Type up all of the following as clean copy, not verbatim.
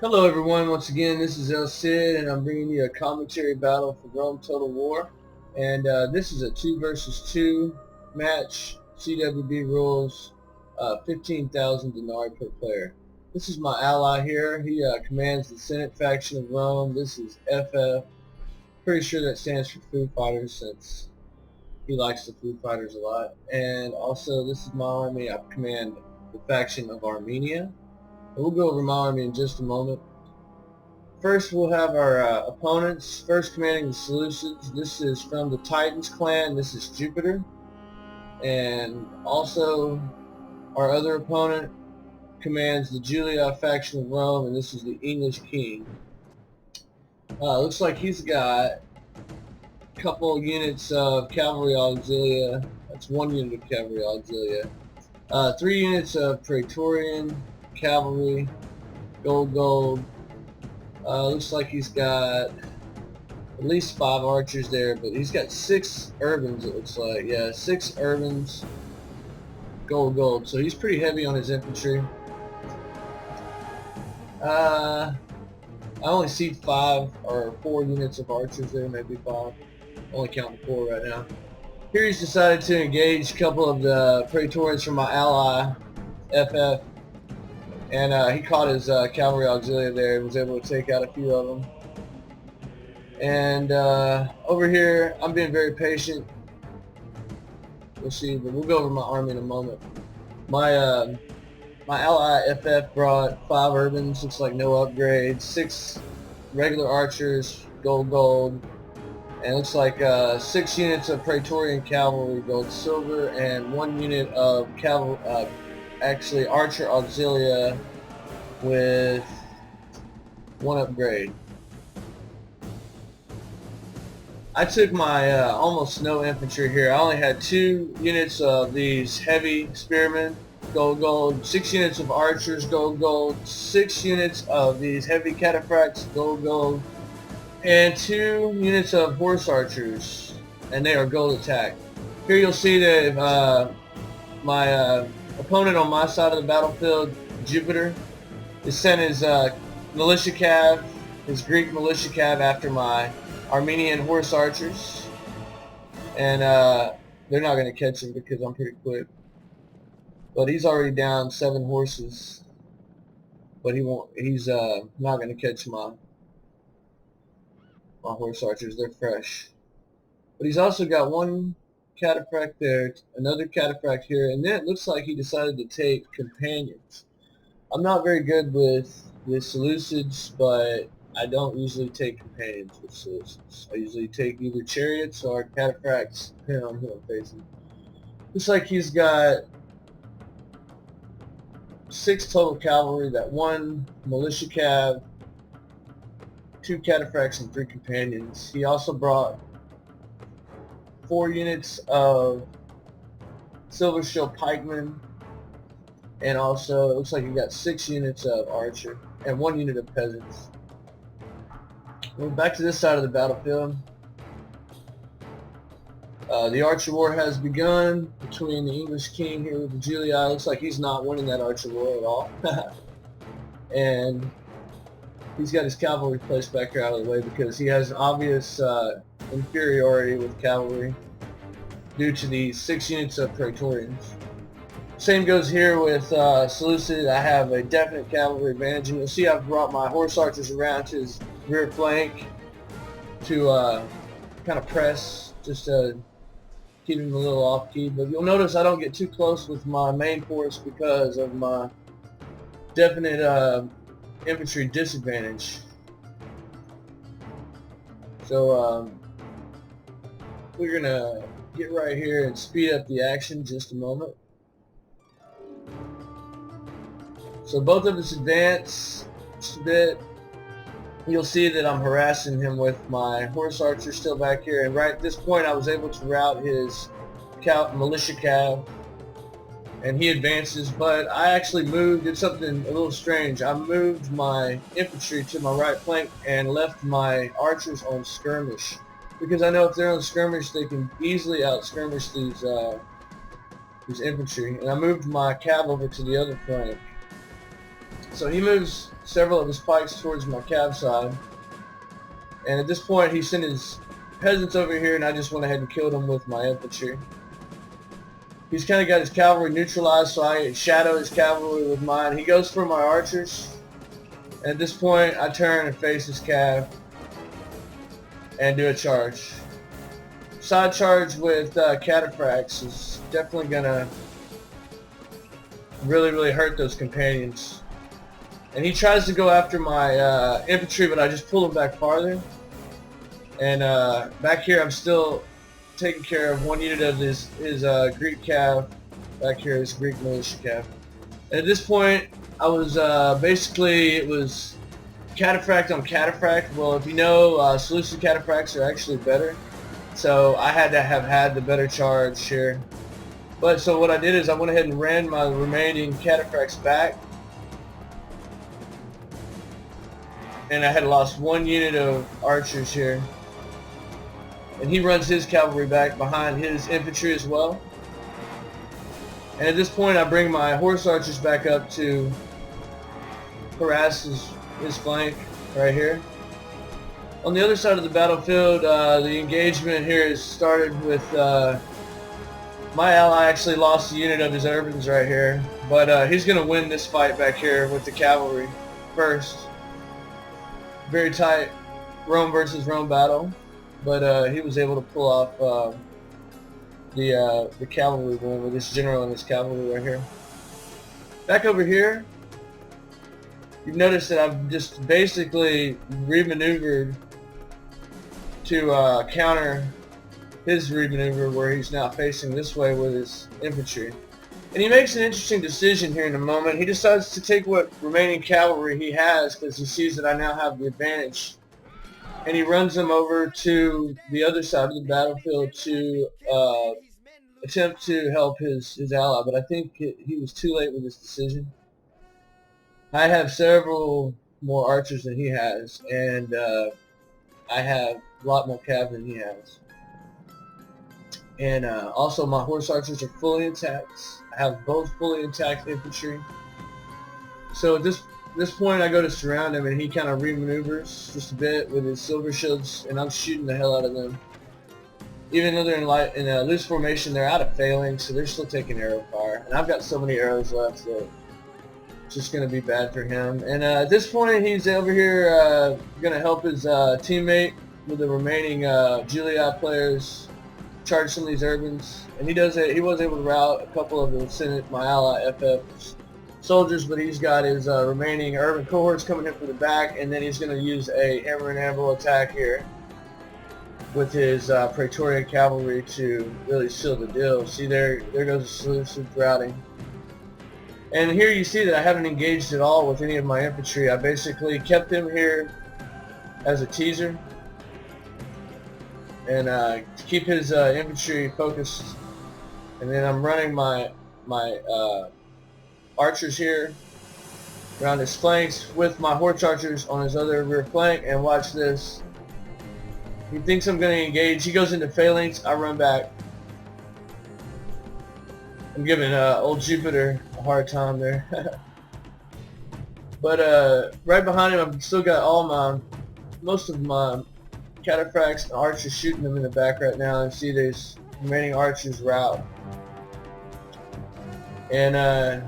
Hello everyone, once again this is ElCid and I'm bringing you a commentary battle for Rome Total War, and this is a 2 versus 2 match, CWB rules, 15,000 denarii per player. This is my ally here. He commands the Senate faction of Rome. This is FF, pretty sure that stands for Foo Fighters since he likes the Foo Fighters a lot. And also this is my army. I command the faction of Armenia. We'll go over my army in just a moment. First, we'll have our opponents. First, commanding the Seleucids. This is from the Titans clan. This is Jupiter. And also, our other opponent commands the Julii faction of Rome, and this is the ElCid. Looks like he's got a couple units of cavalry auxilia. That's one unit of cavalry auxilia. 3 units of Praetorian cavalry, gold. Looks like he's got at least 5 archers there, but he's got 6 urbans, it looks like. Yeah, 6 urbans, gold. So he's pretty heavy on his infantry. I only see 5 or 4 units of archers there, maybe 5. Only counting 4 right now. Here he's decided to engage a couple of the Praetorians from my ally, FF. And he caught his cavalry auxilia there and was able to take out a few of them. And over here, I'm being very patient. We'll see, but we'll go over my army in a moment. My ally FF brought 5 urbans, looks like no upgrades, 6 regular archers, gold, and looks like 6 units of Praetorian cavalry, silver, and 1 unit of cavalry. Actually, archer auxilia with 1 upgrade. I took my almost no infantry here. I only had 2 units of these heavy spearmen, gold, 6 units of archers, gold, 6 units of these heavy cataphracts, gold, and 2 units of horse archers, and they are gold attack. Here you'll see that my opponent on my side of the battlefield, Jupiter, has sent his militia cav, his Greek militia cav, after my Armenian horse archers, and they're not going to catch him because I'm pretty quick. But he's already down 7 horses, but he's not going to catch my horse archers. They're fresh. But he's also got 1 cataphract there, another cataphract here, and then it looks like he decided to take companions. I'm not very good with Seleucids, but I don't usually take companions with Seleucids. I usually take either chariots or cataphracts, depending on who I'm facing. Looks like he's got 6 total cavalry, that 1 militia cav, 2 cataphracts, and 3 companions. He also brought 4 units of silver shield pikemen, and also it looks like he got 6 units of archer and 1 unit of peasants. We're back to this side of the battlefield. The archer war has begun between the ElCid here with the Julii. Looks like he's not winning that archer war at all. And he's got his cavalry placed back here out of the way because he has obvious inferiority with cavalry due to the 6 units of Praetorians. Same goes here with Seleucid. I have a definite cavalry advantage, and you'll see I've brought my horse archers around to his rear flank to kind of press, just to keep him a little off key. But you'll notice I don't get too close with my main force because of my definite infantry disadvantage. So we're gonna get right here and speed up the action just a moment. So both of us advance just a bit. You'll see that I'm harassing him with my horse archer still back here, and right at this point I was able to rout his militia cav, and he advances, but I actually did something a little strange. I moved my infantry to my right flank and left my archers on skirmish, because I know if they're on skirmish they can easily out-skirmish these infantry, and I moved my cav over to the other flank. So he moves several of his pikes towards my cav side, and at this point he sent his peasants over here, and I just went ahead and killed him with my infantry. He's kind of got his cavalry neutralized, so I shadow his cavalry with mine. He goes for my archers, and at this point I turn and face his cav and do a charge. Side charge with cataphracts is definitely gonna really hurt those companions. And he tries to go after my infantry, but I just pull him back farther. And back here I'm still taking care of one unit of his Greek cav. Back here is Greek militia cav. And at this point I was basically, it was cataphract on cataphract. Well, if you know, Seleucid cataphracts are actually better. So I had to have had the better charge here. But so what I did is I went ahead and ran my remaining cataphracts back. And I had lost one unit of archers here. And he runs his cavalry back behind his infantry as well. And at this point I bring my horse archers back up to harass his flank right here. On the other side of the battlefield, the engagement here is started with my ally actually lost a unit of his urbans right here, but he's going to win this fight back here with the cavalry first. Very tight Rome versus Rome battle, but he was able to pull off the cavalry win with this general and his cavalry right here. Back over here, you've noticed that I've just basically remaneuvered to counter his remaneuver, where he's now facing this way with his infantry. And he makes an interesting decision here in a moment. He decides to take what remaining cavalry he has because he sees that I now have the advantage. And he runs them over to the other side of the battlefield to attempt to help his ally. But I think he was too late with his decision. I have several more archers than he has, and I have a lot more cav than he has. And also my horse archers are fully intact. I have both fully intact infantry. So at this point I go to surround him, and he kind of remaneuvers just a bit with his silver shields, and I'm shooting the hell out of them. Even though they're in a loose formation, they're out of phalanx, so they're still taking arrow fire. And I've got so many arrows left that it's just going to be bad for him. And at this point he's over here going to help his teammate with the remaining Julii players charge some of these urbans, and he does it. He was able to rout a couple of the Senate, my ally FF soldiers, but he's got his remaining urban cohorts coming in from the back, and then he's going to use a hammer and anvil attack here with his Praetorian cavalry to really seal the deal. See, there goes the Seleucids routing. And here you see that I haven't engaged at all with any of my infantry. I basically kept them here as a teaser, and to keep his infantry focused. And then I'm running my archers here around his flanks with my horse archers on his other rear flank. And watch this. He thinks I'm going to engage. He goes into phalanx. I run back. I'm giving old Jupiter a hard time there. But right behind him, I've still got most of my cataphracts and archers shooting them in the back right now, and see these remaining archers rout. And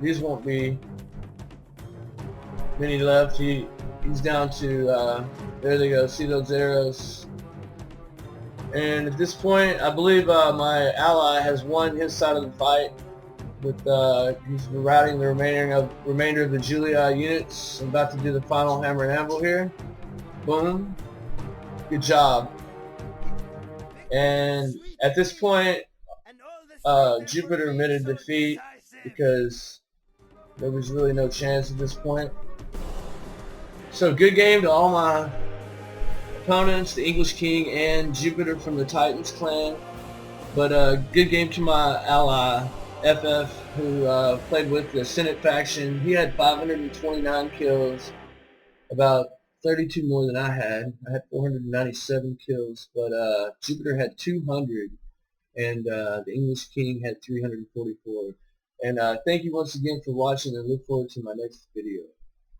these won't be many left. He's down to there they go. See those arrows? And at this point, I believe my ally has won his side of the fight. With he's routing the remainder of the Julii units. I'm about to do the final hammer and anvil here. Boom. Good job. And at this point, Jupiter admitted defeat because there was really no chance at this point. So good game to all my opponents, the English King and Jupiter from the Titans clan. But good game to my ally FF, who played with the Senate faction. He had 529 kills, about 32 more than I had. I had 497 kills, but Jupiter had 200, and the English King had 344. And thank you once again for watching, and look forward to my next video.